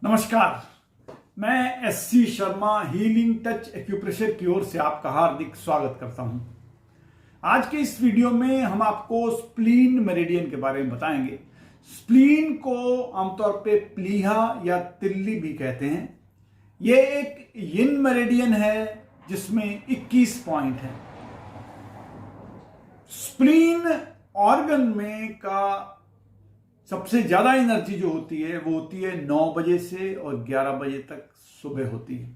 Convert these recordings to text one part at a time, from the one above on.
नमस्कार, मैं SC Sharma healing touch acupressure की ओर से आपका हार्दिक स्वागत करता हूं। आज के इस वीडियो में हम आपको स्प्लीन मेरिडियन के बारे में बताएंगे। स्प्लीन को आमतौर पे प्लीहा या तिल्ली भी कहते हैं। यह एक यिन मेरिडियन है जिसमें 21 पॉइंट है। स्प्लीन ऑर्गन में का सबसे ज्यादा एनर्जी जो होती है वो होती है 9 बजे से और 11 बजे तक सुबह होती है।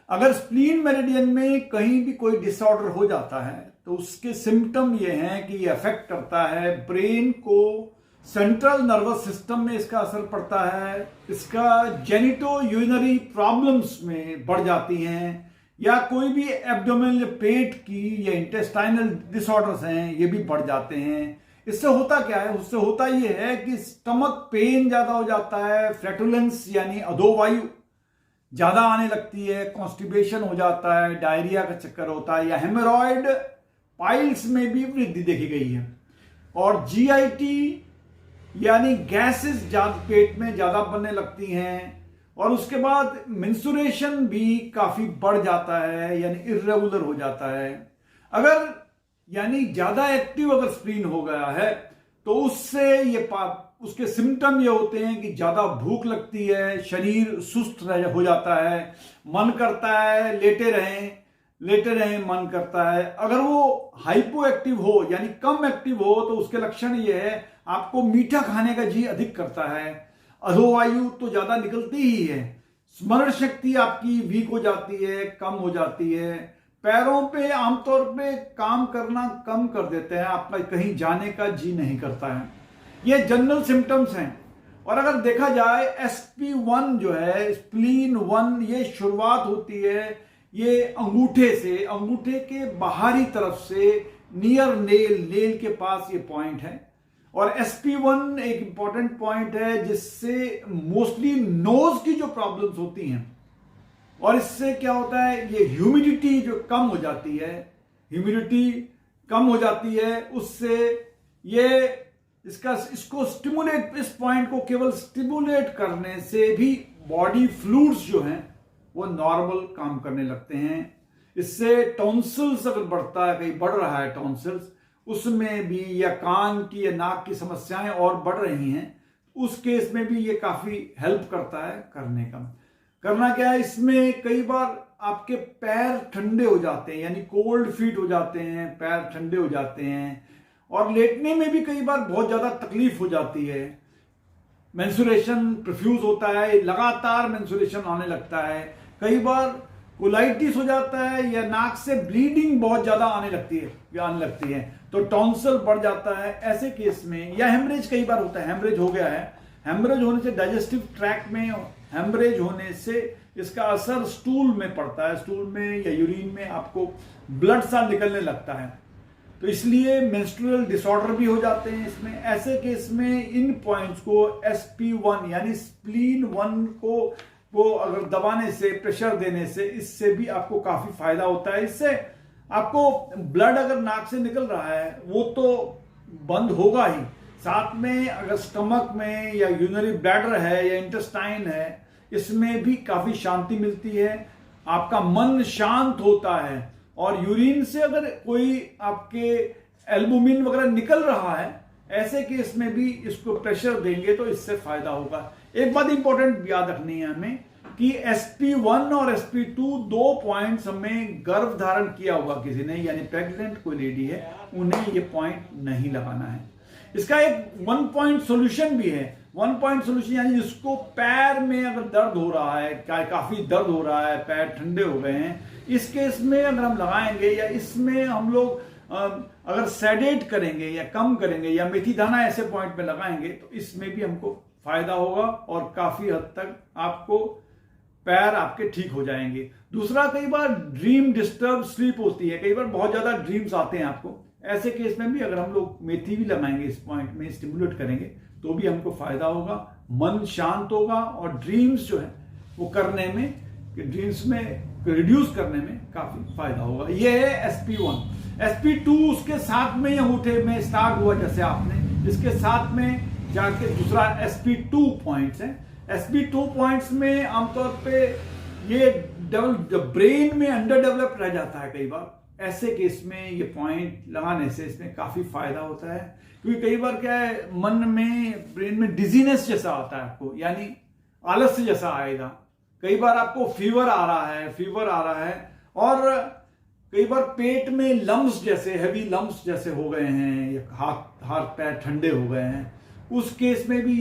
अगर स्प्लीन मेरिडियन में कहीं भी कोई डिसऑर्डर हो जाता है तो उसके सिम्टम ये हैं कि ये अफेक्ट करता है ब्रेन को, सेंट्रल नर्वस सिस्टम में इसका असर पड़ता है, इसका जेनिटो यूरिनरी प्रॉब्लम्स में बढ़ जाती हैं, या कोई भी एब्डोमेनल पेट की या इंटेस्टाइनल डिसऑर्डर्स हैं ये भी बढ़ जाते हैं। इससे होता क्या है? उससे होता यह है कि स्टमक पेन ज्यादा हो जाता है, फ्लैटुलेंस यानी अधोवायु ज्यादा आने लगती है, कॉन्स्टिपेशन हो जाता है, डायरिया का चक्कर होता है, या हेमोरॉइड पाइल्स में भी वृद्धि देखी गई है। और जीआईटी यानी गैसेस पेट में ज्यादा बनने लगती हैं, और उसके बाद मेंस्ट्रुएशन भी काफी बढ़ जाता है यानी इर्रेगुलर हो जाता है। अगर यानी ज्यादा एक्टिव अगर स्प्लीन हो गया है तो उससे उसके सिम्टम ये होते हैं कि ज्यादा भूख लगती है, शरीर सुस्त हो जाता है, मन करता है लेटे रहें मन करता है। अगर वो हाइपो एक्टिव हो यानी कम एक्टिव हो तो उसके लक्षण ये है आपको मीठा खाने का जी अधिक करता है, अधोवायु तो ज्यादा निकलती ही है, स्मरण शक्ति आपकी वीक हो जाती है, कम हो जाती है, पैरों पे आमतौर पे काम करना कम कर देते हैं, आपका कहीं जाने का जी नहीं करता है। ये जनरल सिम्टम्स हैं। और अगर देखा जाए SP1 जो है स्प्लीन 1, ये शुरुआत होती है ये अंगूठे से, अंगूठे के बाहरी तरफ से नियर नेल के पास ये पॉइंट है। और SP1 एक इंपॉर्टेंट पॉइंट है जिससे मोस्टली नोज की जो प्रॉब्लम्स होती हैं, और इससे क्या होता है ये ह्यूमिडिटी जो कम हो जाती है, उससे ये इसको स्टिमुलेट, इस पॉइंट को केवल स्टिमुलेट करने से भी बॉडी फ्लूइड्स जो हैं वो नॉर्मल काम करने लगते हैं। इससे टॉन्सिल्स अगर बढ़ता है, कहीं बढ़ रहा है टॉन्सिल्स, उसमें भी, या कान की या नाक की समस्याएं और बढ़ रही हैं, उस केस में भी ये काफी हेल्प करता है करना क्या है इसमें कई बार आपके पैर ठंडे हो जाते हैं यानी कोल्ड फीट हो जाते हैं, पैर ठंडे हो जाते हैं, और लेटने में भी कई बार बहुत ज्यादा तकलीफ हो जाती है। मेंस्ट्रुएशन प्रोफ्यूज होता है, लगातार मेंस्ट्रुएशन आने लगता है, कई बार कोलाइटिस हो जाता है, या नाक से ब्लीडिंग बहुत ज्यादा आने लगती है तो टॉन्सिल बढ़ जाता है। ऐसे केस में, या हेमरेज कई बार होता है, हेमरेज हो गया है, हेमरेज होने से डाइजेस्टिव ट्रैक्ट में हेमरेज होने से इसका असर स्टूल में पड़ता है, स्टूल में या यूरिन में आपको ब्लड सा निकलने लगता है, तो इसलिए मेंस्ट्रुअल डिसऑर्डर भी हो जाते हैं इसमें। ऐसे केस में इन पॉइंट्स को SP1 यानी स्प्लीन 1 को अगर दबाने से, प्रेशर देने से, इससे भी आपको काफी फायदा होता है। इससे आपको ब्लड अगर नाक से निकल रहा है वो तो बंद होगा ही, साथ में अगर स्टमक में या यूरिनरी ब्लैडर है या इंटेस्टाइन है, इसमें भी काफी शांति मिलती है, आपका मन शांत होता है। और यूरिन से अगर कोई आपके एल्बुमिन वगैरह निकल रहा है, ऐसे केस में भी इसको प्रेशर देंगे तो इससे फायदा होगा। एक बात इंपॉर्टेंट याद रखनी है हमें कि SP1 और SP2 दो पॉइंट्स हमें गर्भ धारण किया हुआ किसी ने, यानी प्रेग्नेंट कोई लेडी है, उन्हें ये पॉइंट नहीं लगाना है। इसका एक 1 पॉइंट सोल्यूशन भी है। 1 पॉइंट सोल्यूशन यानी जिसको पैर में अगर दर्द हो रहा है, काफी दर्द हो रहा है, पैर ठंडे हो गए हैं, इस केस में अगर हम लगाएंगे, या इसमें हम लोग अगर सेडेट करेंगे या कम करेंगे या मेथी दाना ऐसे पॉइंट में लगाएंगे तो इसमें भी हमको फायदा होगा और काफी हद तक आपको पैर आपके ठीक हो जाएंगे। दूसरा, कई बार ड्रीम डिस्टर्ब स्लीप होती है, कई बार बहुत ज्यादा ड्रीम्स आते हैं आपको, ऐसे केस में भी अगर हम लोग मेथी भी लगाएंगे, इस पॉइंट में स्टिमुलेट करेंगे तो भी हमको फायदा होगा, मन शांत होगा, और ड्रीम्स जो है वो करने में, ड्रीम्स में रिड्यूस करने में काफी फायदा होगा। ये है SP1। SP2 उसके साथ में अंगूठे में स्टार्ट हुआ, जैसे आपने इसके साथ में जाके दूसरा SP2 पॉइंट्स है। SP2 पॉइंट्स में आमतौर पे ये ब्रेन में अंडर डेवलप रह जाता है कई बार। ऐसे केस में ये पॉइंट लगाने से इसमें काफी फायदा होता है, क्योंकि कई बार क्या है, मन में ब्रेन में डिजीनेस जैसा आता है आपको, यानी आलस्य जैसा आएगा। कई बार आपको फीवर आ रहा है और कई बार पेट में लम्स जैसे, हैवी लम्स जैसे हो गए हैं, या हाथ पैर ठंडे हो गए हैं। उस केस में भी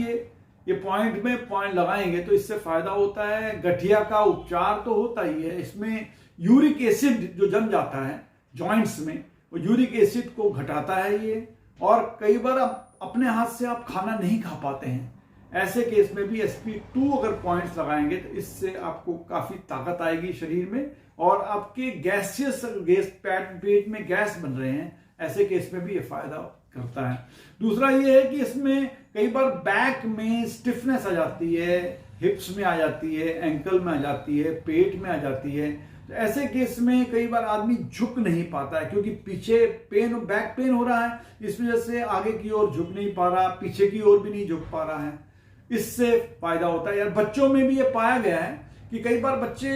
ये पॉइंट लगाएंगे तो इससे फायदा होता है। गठिया का उपचार तो होता ही है, इसमें यूरिक एसिड जो जम जाता है जॉइंट्स में, वो यूरिक एसिड को घटाता है ये। और कई बार अपने हाथ से आप खाना नहीं खा पाते हैं, ऐसे केस में भी SP2 अगर पॉइंट्स लगाएंगे तो इससे आपको काफी ताकत आएगी शरीर में, और आपके पेट में गैस बन रहे हैं, ऐसे केस में भी ये फायदा करता है। दूसरा ये है कि इसमें कई बार बैक में स्टिफनेस आ जाती है, हिप्स में आ जाती है, एंकल में आ जाती है, पेट में आ जाती है। तो ऐसे केस में कई बार आदमी झुक नहीं पाता है, क्योंकि पीछे बैक पेन हो रहा है, इस वजह से आगे की ओर झुक नहीं पा रहा, पीछे की ओर भी नहीं झुक पा रहा है। इससे फायदा होता है यार। बच्चों में भी ये पाया गया है कि कई बार बच्चे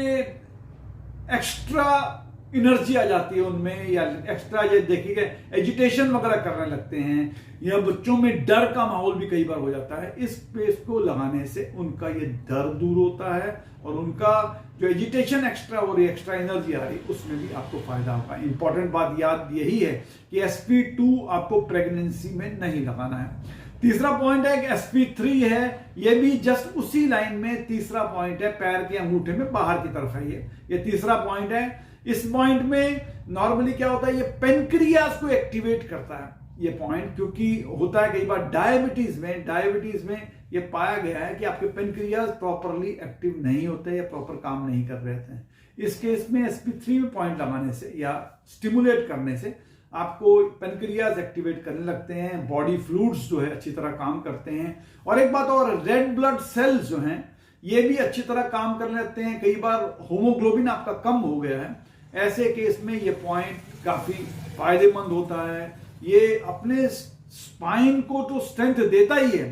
एक्स्ट्रा एनर्जी आ जाती है उनमें, या एक्स्ट्रा ये देखिएगा एजिटेशन वगैरह करने लगते हैं, या बच्चों में डर का माहौल भी कई बार हो जाता है। इस पेस्ट को लगाने से उनका ये डर दूर होता है, और उनका जो एजिटेशन एक्स्ट्रा हो रही है, एक्स्ट्रा एनर्जी आ रही है, उसमें भी आपको फायदा होगा। इंपॉर्टेंट बात याद यही है कि SP2 आपको प्रेगनेंसी में नहीं लगाना है। तीसरा पॉइंट है कि SP3 है, ये भी जस्ट उसी लाइन में तीसरा पॉइंट है, पैर के अंगूठे में बाहर की तरफ है ये तीसरा पॉइंट है। इस पॉइंट में नॉर्मली क्या होता है, ये पेनक्रियाज को एक्टिवेट करता है ये पॉइंट, क्योंकि होता है कई बार डायबिटीज में ये पाया गया है कि आपके पेनक्रियाज प्रॉपरली एक्टिव नहीं होते या प्रॉपर काम नहीं कर रहे थे। इस केस में SP3 में पॉइंट लगाने से या स्टिमुलेट करने से आपको पेनक्रियाज एक्टिवेट करने लगते हैं, बॉडी फ्लूइड्स जो है अच्छी तरह काम करते हैं। और एक बात और, रेड ब्लड सेल्स जो हैं ये भी अच्छी तरह काम करने लगते हैं। कई बार होमोग्लोबिन आपका कम हो गया है, ऐसे केस में ये पॉइंट काफी फायदेमंद होता है। ये अपने स्पाइन को तो स्ट्रेंथ देता ही है,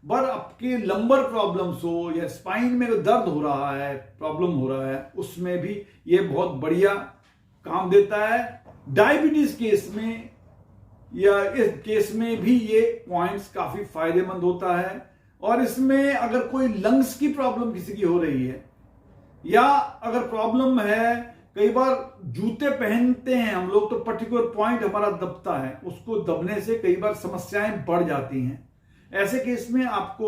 पर आपके लंबर प्रॉब्लम्स हो या स्पाइन में दर्द हो रहा है, प्रॉब्लम हो रहा है, उसमें भी ये बहुत बढ़िया काम देता है। डायबिटीज केस में या इस केस में भी ये पॉइंट्स काफी फायदेमंद होता है। और इसमें अगर कोई लंग्स की प्रॉब्लम किसी की हो रही है, या अगर प्रॉब्लम है, कई बार जूते पहनते हैं हम लोग तो पर्टिकुलर पॉइंट हमारा दबता है, उसको दबने से कई बार समस्याएं बढ़ जाती हैं। ऐसे केस में आपको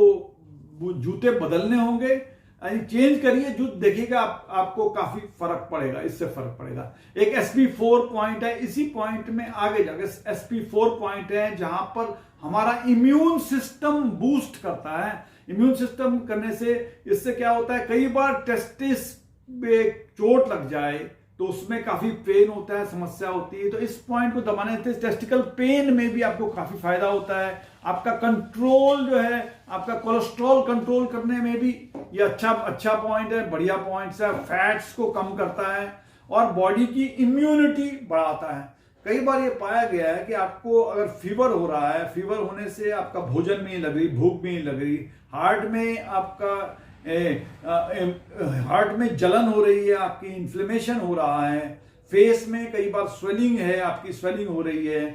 जूते बदलने होंगे, चेंज करिए जूते, देखिएगा आपको काफी फर्क पड़ेगा, इससे फर्क पड़ेगा। एक SP4 पॉइंट है, इसी पॉइंट में आगे जाकर SP4 पॉइंट है जहां पर हमारा इम्यून सिस्टम बूस्ट करता है। इम्यून सिस्टम करने से इससे क्या होता है, कई बार टेस्टिस पे चोट लग जाए तो उसमें काफी पेन होता है, समस्या होती है। तो इस पॉइंट को दबाने से टेस्टिकल पेन में भी आपको काफी फायदा होता है। आपका कंट्रोल जो है, आपका कोलेस्ट्रॉल कंट्रोल करने में भी ये अच्छा पॉइंट है, बढ़िया पॉइंट है। फैट्स को कम करता है और बॉडी की इम्यूनिटी बढ़ाता है। कई बार ये पाया गया है कि आपको अगर फीवर हो रहा है, फीवर होने से आपका भोजन में नहीं लग रही, भूख भी नहीं लग रही, हार्ट में आपका हार्ट में जलन हो रही है, आपकी इन्फ्लेमेशन हो रहा है, फेस में कई बार स्वेलिंग है, आपकी स्वेलिंग हो रही है,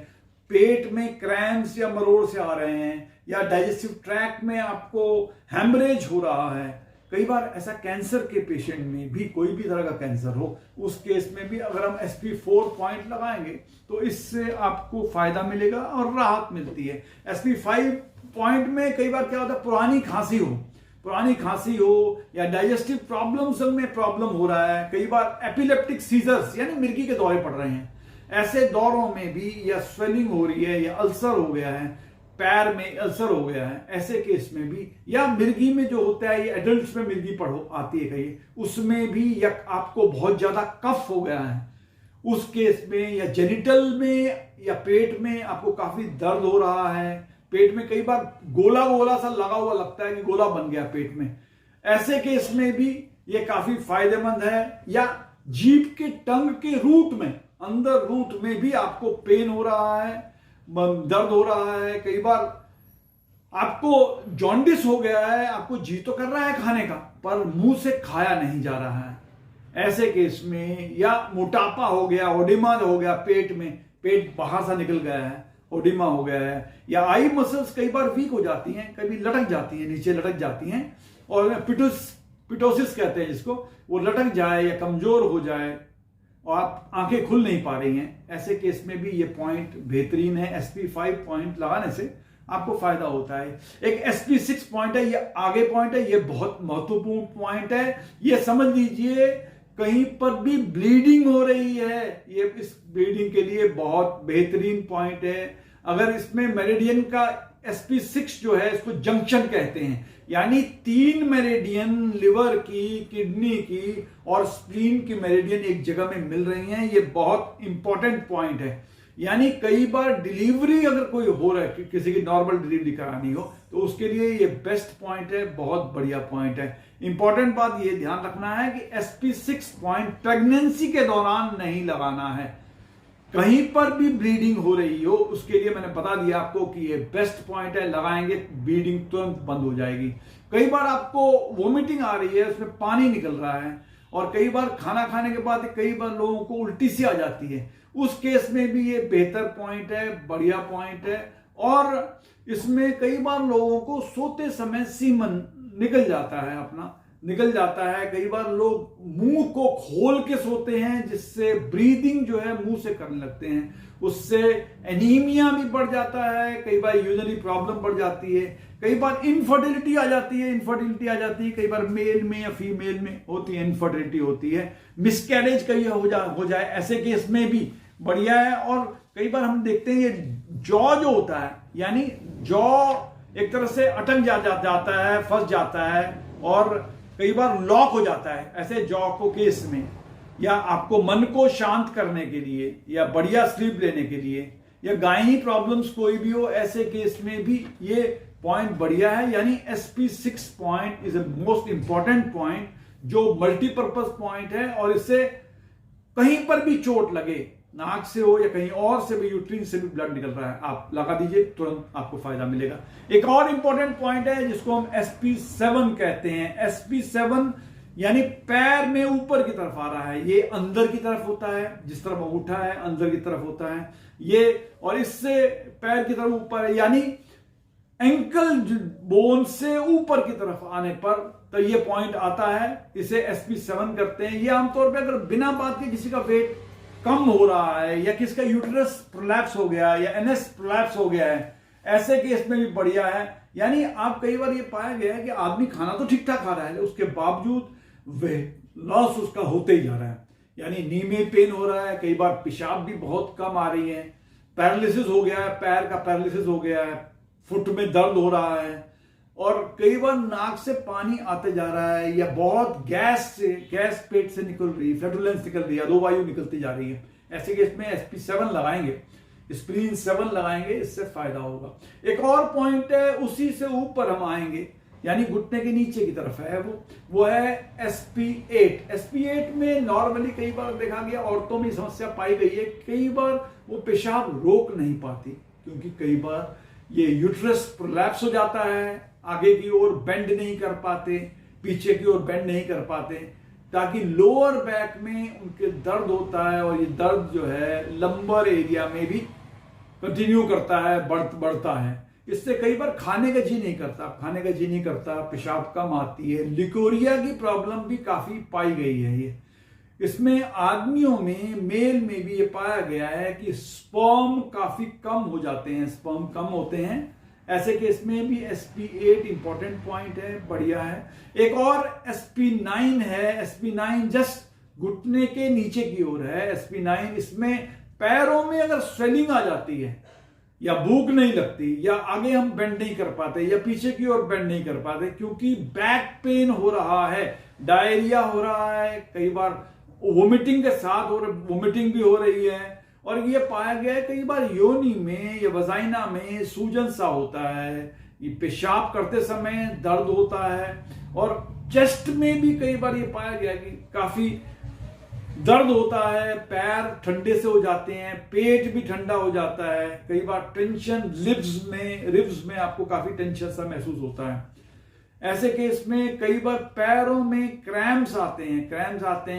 पेट में क्रैम्प्स या मरोड़ से आ रहे हैं, या डाइजेस्टिव ट्रैक्ट में आपको हैमरेज हो रहा है। कई बार ऐसा कैंसर के पेशेंट में भी, कोई भी तरह का कैंसर हो, उस केस में भी अगर हम SP4 पॉइंट लगाएंगे तो इससे आपको फायदा मिलेगा और राहत मिलती है। SP5 पॉइंट में कई बार क्या होता है, पुरानी खांसी हो या डाइजेस्टिव प्रॉब्लम्स में प्रॉब्लम हो रहा है, कई बार एपिलेप्टिक सीजर्स यानी मिर्गी के दौरे पड़ रहे हैं, ऐसे दौरों में भी, या स्वेलिंग हो रही है, या अल्सर हो गया है, पैर में अल्सर हो गया है, ऐसे केस में भी, या मिर्गी में जो होता है, ये एडल्ट्स में मिर्गी आती है कहीं, उसमें भी, या आपको बहुत ज्यादा कफ हो गया है उस केस में, या जेनिटल में या पेट में आपको काफी दर्द हो रहा है, पेट में कई बार गोला सा लगा हुआ लगता है कि गोला बन गया पेट में, ऐसे केस में भी ये काफी फायदेमंद है। या जीभ के टंग के रूट में, अंदर रूट में भी आपको पेन हो रहा है, दर्द हो रहा है, कई बार आपको जॉन्डिस हो गया है, आपको जी तो कर रहा है खाने का पर मुंह से खाया नहीं जा रहा है, ऐसे केस में, या मोटापा हो गया, ओडिमा हो गया, पेट में पेट बाहर सा निकल गया है, ओडिमा हो गया है, या आई मसल्स कई बार वीक हो जाती हैं, कभी लटक जाती हैं, नीचे लटक जाती हैं, और पिटोसिस कहते हैं जिसको, वो लटक जाए या कमजोर हो जाए और आप आंखें खुल नहीं पा रही हैं, ऐसे केस में भी ये पॉइंट बेहतरीन है। SP5 पॉइंट लगाने से आपको फायदा होता है। एक SP6 पॉइंट है, ये आगे पॉइंट है, ये बहुत महत्वपूर्ण पॉइंट है। ये समझ लीजिए कहीं पर भी ब्लीडिंग हो रही है, ये इस ब्लीडिंग के लिए बहुत बेहतरीन पॉइंट है। अगर इसमें मेरिडियन का SP6 जो है, इसको जंक्शन कहते हैं, यानी 3 मेरिडियन लिवर की, किडनी की और स्प्लीन की मेरिडियन एक जगह में मिल रही हैं, ये बहुत इंपॉर्टेंट पॉइंट है। यानी कई बार डिलीवरी अगर कोई हो रहा है, किसी की नॉर्मल डिलीवरी करानी हो, तो उसके लिए ये बेस्ट पॉइंट है, बहुत बढ़िया पॉइंट है। इंपॉर्टेंट बात ये ध्यान रखना है कि SP6 पॉइंट प्रेगनेंसी के दौरान नहीं लगाना है। कहीं पर भी ब्लीडिंग हो रही हो, उसके लिए मैंने बता दिया आपको कि ये बेस्ट पॉइंट है, लगाएंगे ब्लीडिंग तुरंत बंद हो जाएगी। कई बार आपको वोमिटिंग आ रही है, उसमें पानी निकल रहा है, और कई बार खाना खाने के बाद कई बार लोगों को उल्टी सी आ जाती है, उस केस में भी ये बेहतर पॉइंट है, बढ़िया पॉइंट है। और इसमें कई बार लोगों को सोते समय सीमन निकल जाता है, अपना निकल जाता है। कई बार लोग मुंह को खोल के सोते हैं, जिससे ब्रीदिंग जो है मुंह से करने लगते हैं, उससे एनीमिया भी बढ़ जाता है, कई बार यूरिनरी प्रॉब्लम बढ़ जाती है, कई बार इनफर्टिलिटी आ जाती है, कई बार मेल में या फीमेल में होती है, इनफर्टिलिटी होती है, मिसकैरेज कहीं हो जाए, ऐसे केस में भी बढ़िया है। और कई बार हम देखते हैं ये जॉ जो होता है, यानी जॉ एक तरह से अटक जाता है, फंस जाता है, और कई बार लॉक हो जाता है ऐसे जॉ को केस में, या आपको मन को शांत करने के लिए, या बढ़िया स्लीप लेने के लिए, या गायनी प्रॉब्लम्स कोई भी हो, ऐसे केस में भी ये पॉइंट बढ़िया है। यानी SP6 point is a most important point, जो मल्टीपर्पज पॉइंट है, और इससे कहीं पर भी चोट लगे, नाक से हो या कहीं और से भी, यूट्रीन से भी ब्लड निकल रहा है, आप लगा दीजिए, तुरंत आपको फायदा मिलेगा। एक और इंपॉर्टेंट पॉइंट है जिसको हम SP7 कहते हैं। SP7 यानी पैर में ऊपर की तरफ आ रहा है, ये अंदर की तरफ होता है, जिस तरफ अंगूठा है अंदर की तरफ होता है ये, और इससे पैर की तरफ ऊपर है, यानी एंकल बोन से ऊपर की तरफ आने पर तो ये पॉइंट आता है, इसे SP7 करते हैं। ये आमतौर पर अगर बिना बात के किसी का वेट कम हो रहा है, या किसका यूट्रस प्रोलैप्स हो गया, या NS प्रोलैप्स हो गया है, ऐसे केस में भी बढ़िया है। यानी आप कई बार ये पाया गया है कि आदमी खाना तो ठीक ठाक खा रहा है, उसके बावजूद वेट लॉस उसका होते ही जा रहा है, यानी नी में पेन हो रहा है, कई बार पेशाब भी बहुत कम आ रही है, पैरालिसिस हो गया है, पैर का पैरालिसिस हो गया है, फुट में दर्द हो रहा है, और कई बार नाक से पानी आते जा रहा है, या बहुत गैस पेट से निकल रही है, फ्लैटुलेंस निकल रही है, अधोवायु निकलती जा रही है, ऐसे केस में SP7 लगाएंगे, स्प्रीन 7 लगाएंगे, इससे फायदा होगा। एक और पॉइंट है, उसी से ऊपर हम आएंगे, यानी घुटने के नीचे की तरफ है, वो है SP8। SP8 में नॉर्मली कई बार देखा गया, औरतों में समस्या पाई गई है, कई बार वो पेशाब रोक नहीं पाती, क्योंकि कई बार ये यूट्रस प्रोलैप्स हो जाता है, आगे की ओर बेंड नहीं कर पाते, पीछे की ओर बेंड नहीं कर पाते, ताकि लोअर बैक में उनके दर्द होता है, और ये दर्द जो है लंबर एरिया में भी कंटिन्यू करता है, बढ़ता है। इससे कई बार खाने का जी नहीं करता, पेशाब कम आती है, लिकोरिया की प्रॉब्लम भी काफी पाई गई है। ये इसमें आदमियों में, मेल में भी ये पाया गया है कि स्पर्म काफी कम हो जाते हैं, स्पर्म कम होते हैं, ऐसे केस में भी SP8 इंपॉर्टेंट पॉइंट है, बढ़िया है। एक और SP9 है, SP9 जस्ट घुटने के नीचे की ओर है SP9। इसमें पैरों में अगर स्वेलिंग आ जाती है, या भूख नहीं लगती, या आगे हम बेंड नहीं कर पाते, या पीछे की ओर बेंड नहीं कर पाते, क्योंकि बैक पेन हो रहा है, डायरिया हो रहा है, कई बार वोमिटिंग के साथ वोमिटिंग भी हो रही है, और ये पाया गया है कई बार योनि में या वजाइना में सूजन सा होता है, ये पेशाब करते समय दर्द होता है, और चेस्ट में भी कई बार ये पाया गया कि काफी दर्द होता है, पैर ठंडे से हो जाते हैं, पेट भी ठंडा हो जाता है, कई बार टेंशन रिब्स में आपको काफी टेंशन सा महसूस होता है। ऐसे केस में कई बार पैरों में क्रैम्प्स आते हैं,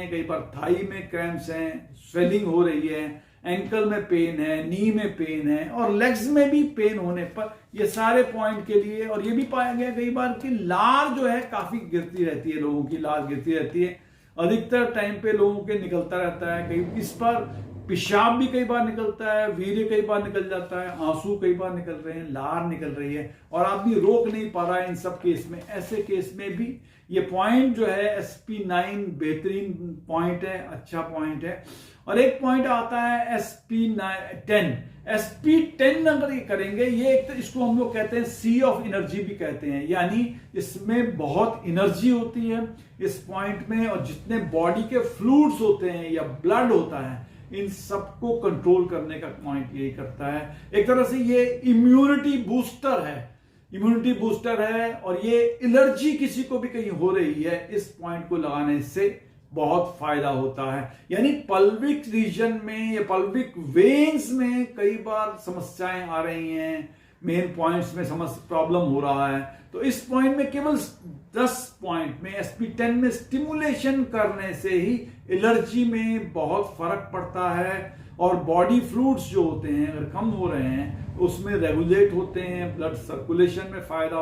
कई बार थाई में क्रैम्प्स हैं, स्वेलिंग हो रही है, एंकल में पेन है, नी में पेन है और लेग्स में भी पेन होने पर ये सारे पॉइंट के लिए। और ये भी पाया गया कई बार कि लार जो है काफी गिरती रहती है, लोगों की लार गिरती रहती है, अधिकतर टाइम पे लोगों के निकलता रहता है। कई इस पर पेशाब भी कई बार निकलता है, वीर्य कई बार निकल जाता है, आंसू कई बार निकल रहे हैं, लार निकल रही है और आदमी रोक नहीं पा रहा है इन सब केस में। ऐसे केस में भी ये पॉइंट जो है SP9 बेहतरीन पॉइंट है, अच्छा पॉइंट है। और एक पॉइंट आता है SP10। SP10 अगर ये करेंगे, ये एक तो इसको हम लोग कहते हैं सी ऑफ एनर्जी भी कहते हैं, यानी इसमें बहुत एनर्जी होती है इस पॉइंट में, और जितने बॉडी के फ्लूइड्स होते हैं या ब्लड होता है, इन सबको कंट्रोल करने का पॉइंट यही करता है। एक तरह से ये इम्यूनिटी बूस्टर है, और ये एलर्जी किसी को भी कहीं हो रही है, इस पॉइंट को लगाने से बहुत फायदा होता है। यानी पल्विक रीजन में या पल्विक वेन्स में कई बार समस्याएं आ रही हैं, मेन पॉइंट्स में प्रॉब्लम हो रहा है, तो इस पॉइंट में केवल 10 पॉइंट में SP10 में स्टिमुलेशन करने से ही एलर्जी में बहुत फर्क पड़ता है। और बॉडी फ्लूइड्स जो होते हैं अगर कम हो रहे हैं उसमें रेगुलेट होते हैं, ब्लड सर्कुलेशन में फायदा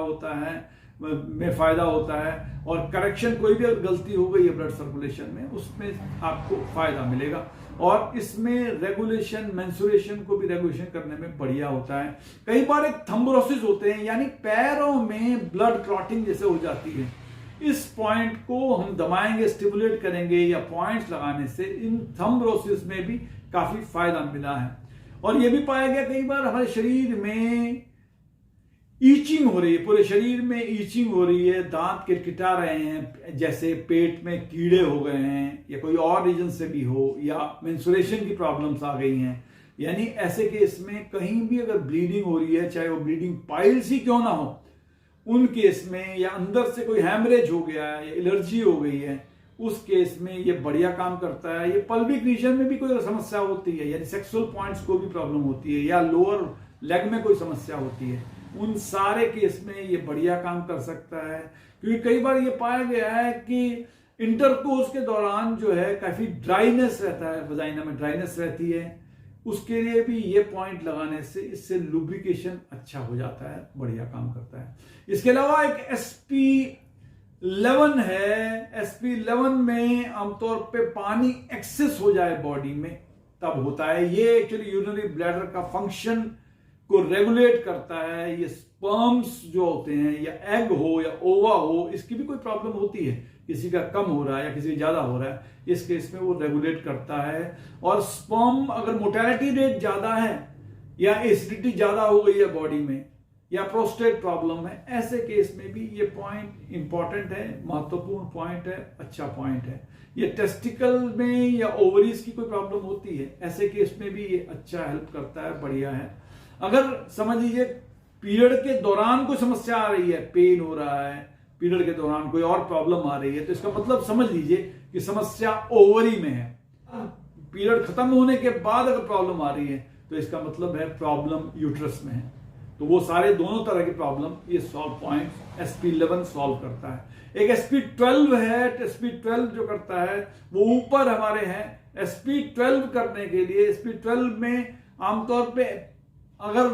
होता है और करेक्शन, कोई भी अगर गलती हो गई है ब्लड सर्कुलेशन में, उसमें आपको फायदा मिलेगा। और इसमें रेगुलेशन, मेंसुरेशन को भी रेगुलेशन करने में बढ़िया होता है। कई बार एक थम्बरोसिस होते हैं, यानी पैरों में ब्लड क्लॉटिंग जैसे हो जाती है, इस पॉइंट को हम दबाएंगे, स्टिमुलेट करेंगे या पॉइंट्स लगाने से इन थम्बरोसिस में भी काफी फायदा मिला है। और यह भी पाया गया कई बार हमारे शरीर में ईचिंग हो रही है, पूरे शरीर में ईचिंग हो रही है, दांत किटकिटा रहे हैं, जैसे पेट में कीड़े हो गए हैं या कोई और रीजन से भी हो, या मेंस्ट्रुएशन की प्रॉब्लम्स आ गई हैं, यानी ऐसे केस में कहीं भी अगर ब्लीडिंग हो रही है, चाहे वो ब्लीडिंग पाइल्स ही क्यों ना हो, उन केस में, या अंदर से कोई हैमरेज हो गया है या एलर्जी हो गई है, उस केस में ये बढ़िया काम करता है। ये पल्विक रीजन में भी कोई समस्या होती है, यानी सेक्सुअल पॉइंट्स को भी प्रॉब्लम होती है, या लोअर लेग में कोई समस्या होती है, उन सारे केस में ये बढ़िया काम कर सकता है। क्योंकि कई बार ये पाया गया है कि इंटरकोर्स के दौरान जो है काफी ड्राइनेस रहता है, वजाइना में ड्राइनेस रहती है, उसके लिए भी ये पॉइंट लगाने से इससे लुब्रिकेशन अच्छा हो जाता है, बढ़िया काम करता है। इसके अलावा एक SP11 है। SP11 में आमतौर पे पानी एक्सेस हो जाए बॉडी में तब होता है। ये एक्चुअली यूरिनरी ब्लैडर का फंक्शन को रेगुलेट करता है। ये स्पर्म्स जो होते हैं, या एग हो या ओवा हो, इसकी भी कोई प्रॉब्लम होती है, किसी का कम हो रहा है या किसी का ज्यादा हो रहा है, इस केस में वो रेगुलेट करता है। और स्पर्म अगर मोर्टेलिटी रेट ज्यादा है या एसिडिटी ज्यादा हो गई है बॉडी में, या प्रोस्टेट प्रॉब्लम है, ऐसे केस में भी ये पॉइंट इंपॉर्टेंट है, महत्वपूर्ण पॉइंट है, अच्छा पॉइंट है। ये टेस्टिकल में या ओवरीज की कोई प्रॉब्लम होती है, ऐसे केस में भी ये अच्छा हेल्प करता है, बढ़िया है। अगर समझ लीजिए पीरियड के दौरान कोई समस्या आ रही है, पेन हो रहा है, पीरियड के दौरान कोई और प्रॉब्लम आ रही है, तो इसका मतलब समझ लीजिए कि समस्या ओवरी में है। पीरियड खत्म होने के बाद अगर प्रॉब्लम आ रही है तो इसका मतलब है प्रॉब्लम यूट्रस में है। तो वो सारे दोनों तरह की प्रॉब्लम ये सॉल्व पॉइंट SP11 सॉल्व करता है। एक SP12 है। SP12 जो करता है वो ऊपर हमारे हैं। SP12 करने के लिए, SP12 में आमतौर पे अगर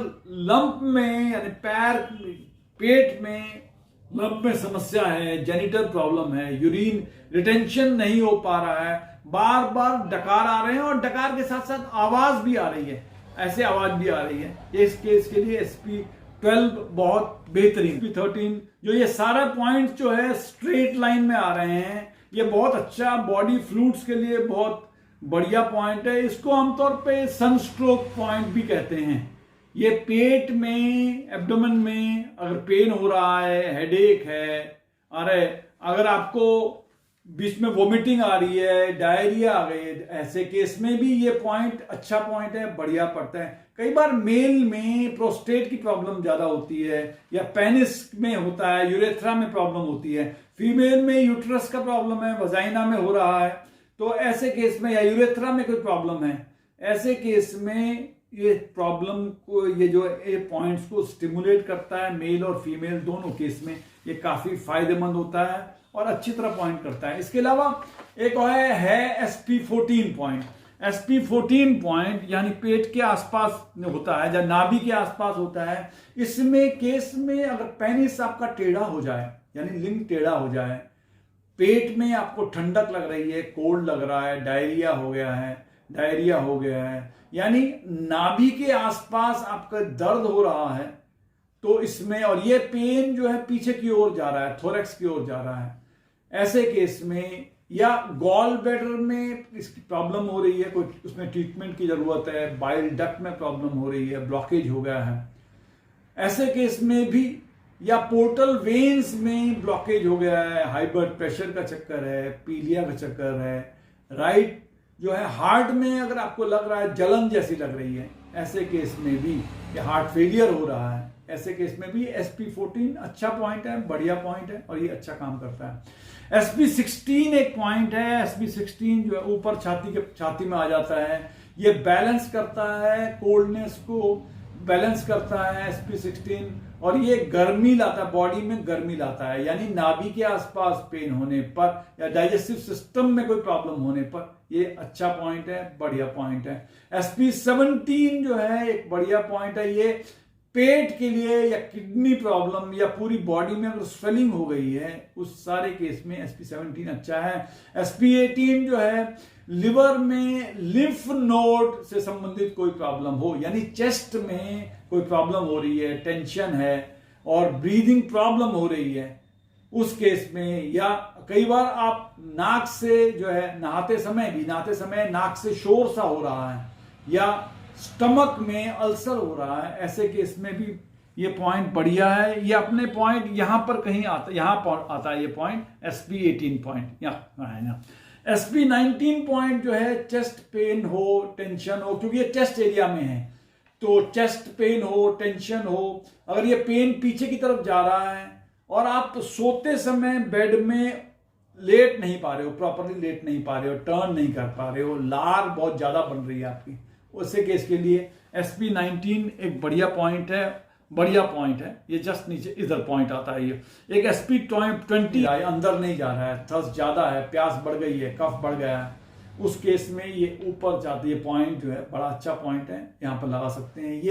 लंप में, यानी पेट में लंप में समस्या है, जेनिटल प्रॉब्लम है, यूरिन रिटेंशन नहीं हो पा रहा है, बार बार डकार आ रहे हैं और डकार के साथ साथ आवाज भी आ रही है, ऐसे आवाज भी आ रही है, इस केस के लिए SP12 बहुत बेहतरीन। SP13 जो ये सारा पॉइंट जो है स्ट्रेट लाइन में आ रहे हैं, ये बहुत अच्छा बॉडी फ्लूइड्स के लिए बहुत बढ़िया पॉइंट है। इसको आमतौर पे सनस्ट्रोक पॉइंट भी कहते हैं। ये पेट में, एब्डोमेन में अगर पेन हो रहा है, हेडेक है, अगर आपको बीच में वोमिटिंग आ रही है, डायरिया आ गई है, ऐसे केस में भी ये पॉइंट अच्छा पॉइंट है, बढ़िया पड़ता है। कई बार मेल में प्रोस्टेट की प्रॉब्लम ज्यादा होती है, या पेनिस में होता है, यूरेथ्रा में प्रॉब्लम होती है। फीमेल में यूट्रस का प्रॉब्लम है, वजाइना में हो रहा है, तो ऐसे केस में, या यूरेथ्रा में कोई प्रॉब्लम है, ऐसे केस में ये प्रॉब्लम को, ये जो ए पॉइंट्स को स्टिमुलेट करता है, मेल और फीमेल दोनों केस में ये काफी फायदेमंद होता है और अच्छी तरह पॉइंट करता है। इसके अलावा एक और है SP14 पॉइंट। SP14 पॉइंट यानी पेट के आसपास होता है, या नाभि के आसपास होता है। इसमें केस में अगर पेनिस आपका टेढ़ा हो जाए, यानी लिंग टेढ़ा हो जाए, पेट में आपको ठंडक लग रही है, कोल्ड लग रहा है, डायरिया हो गया है, यानी नाभि के आसपास आपका दर्द हो रहा है, तो इसमें, और ये पेन जो है पीछे की ओर जा रहा है, थोरैक्स की ओर जा रहा है, ऐसे केस में, या गॉल ब्लैडर में इसकी प्रॉब्लम हो रही है, कोई उसमें ट्रीटमेंट की जरूरत है, बाइल डक्ट में प्रॉब्लम हो रही है, ब्लॉकेज हो गया है, ऐसे केस में भी, या पोर्टल वेन्स में ब्लॉकेज हो गया है, हाई ब्लड प्रेशर का चक्कर है, पीलिया का चक्कर है, राइट जो है हार्ट में अगर आपको लग रहा है जलन जैसी लग रही है, ऐसे केस में भी, या हार्ट फेलियर हो रहा है, ऐसे केस में भी SP14 अच्छा पॉइंट है, बढ़िया पॉइंट है और ये अच्छा काम करता है। SP16 एक पॉइंट है। SP16 जो है ऊपर छाती में आ जाता है, ये बैलेंस करता है, कोल्डनेस को बैलेंस करता है SP16, और ये गर्मी लाता है, बॉडी में गर्मी लाता है, यानी नाभि के आसपास पेन होने पर या डाइजेस्टिव सिस्टम में कोई प्रॉब्लम होने पर ये अच्छा पॉइंट है, बढ़िया पॉइंट है। SP17 जो है एक बढ़िया पॉइंट है, ये पेट के लिए या किडनी प्रॉब्लम या पूरी बॉडी में अगर स्वेलिंग हो गई है, उस सारे केस में SP17 अच्छा है। SP18 जो है लिवर में लिम्फ नोड से संबंधित कोई प्रॉब्लम हो, यानी चेस्ट में कोई प्रॉब्लम हो रही है, टेंशन है और ब्रीदिंग प्रॉब्लम हो रही है, उस केस में, या कई बार आप नाक से जो है नहाते समय नाक से शोर सा हो रहा है, या स्टमक में अल्सर हो रहा है, ऐसे केस में भी ये पॉइंट बढ़िया है। ये अपने पॉइंट यहां पर कहीं आता, यहां पर आता है ये पॉइंट SP18 पॉइंट यहाँ। SP19 पॉइंट जो है चेस्ट पेन हो, टेंशन हो, क्योंकि ये चेस्ट एरिया में है, तो चेस्ट पेन हो, टेंशन हो, अगर ये पेन पीछे की तरफ जा रहा है और आप सोते समय बेड में लेट नहीं पा रहे हो, प्रॉपरली लेट नहीं पा रहे हो, टर्न नहीं कर पा रहे हो, लार बहुत ज्यादा बन रही है आपकी, उसे केस के लिए SP19 एक बढ़िया पॉइंट है। ये जस्ट नीचे इधर पॉइंट आता है। ये एक SP20 अंदर नहीं जा रहा है, थर्स्ट ज्यादा है, प्यास बढ़ गई है, कफ बढ़ गया है, उस केस में ये ऊपर जाती है, पॉइंट जो है बड़ा अच्छा पॉइंट है, यहां पर लगा सकते हैं।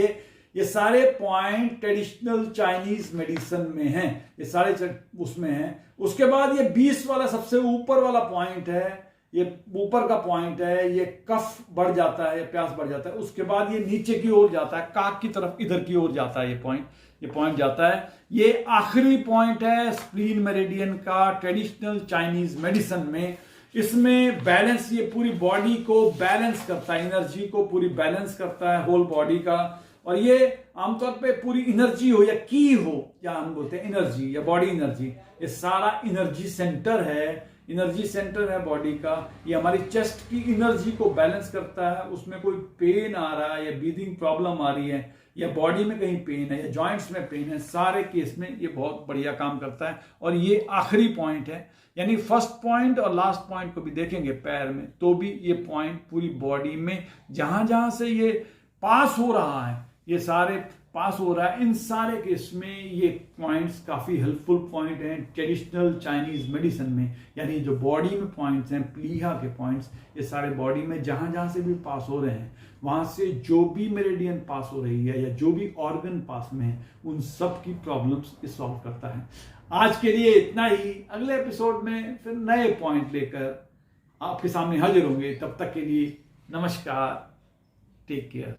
ये सारे पॉइंट ट्रेडिशनल चाइनीज मेडिसिन में हैं, ये सारे उसमें हैं। उसके बाद ये 20 वाला सबसे ऊपर वाला पॉइंट है, ये ऊपर का पॉइंट है, ये कफ बढ़ जाता है, प्यास बढ़ जाता है, उसके बाद ये नीचे की ओर जाता है, काक की तरफ इधर की ओर जाता है, ये पॉइंट जाता है। ये आखिरी पॉइंट है स्प्लीन मेरिडियन का ट्रेडिशनल चाइनीज मेडिसिन में। इसमें बैलेंस, ये पूरी बॉडी को बैलेंस करता है, एनर्जी को पूरी बैलेंस करता है होल बॉडी का, और ये आमतौर पे पूरी एनर्जी हो या की हो, या हम बोलते हैं एनर्जी या बॉडी एनर्जी, ये सारा एनर्जी सेंटर है बॉडी का। ये हमारी चेस्ट की एनर्जी को बैलेंस करता है, उसमें कोई पेन आ रहा है या ब्रीदिंग प्रॉब्लम आ रही है या बॉडी में कहीं पेन है या जॉइंट्स में पेन है, सारे केस में ये बहुत बढ़िया काम करता है। और ये आखिरी पॉइंट है, यानी फर्स्ट पॉइंट और लास्ट पॉइंट को भी देखेंगे पैर में, तो भी ये पॉइंट पूरी बॉडी में जहां जहां से ये पास हो रहा है, ये सारे पास हो रहा है, इन सारे केस में ये पॉइंट्स काफी हेल्पफुल पॉइंट हैं ट्रेडिशनल चाइनीज मेडिसिन में। यानी जो बॉडी में पॉइंट्स हैं, प्लीहा के पॉइंट्स, ये सारे बॉडी में जहां जहां से भी पास हो रहे हैं, वहां से जो भी मेरिडियन पास हो रही है या जो भी ऑर्गन पास में है, उन सब की प्रॉब्लम्स ये सॉल्व करता है। आज के लिए इतना ही, अगले एपिसोड में फिर नए पॉइंट लेकर आपके सामने हाजिर होंगे। तब तक के लिए नमस्कार, टेक केयर।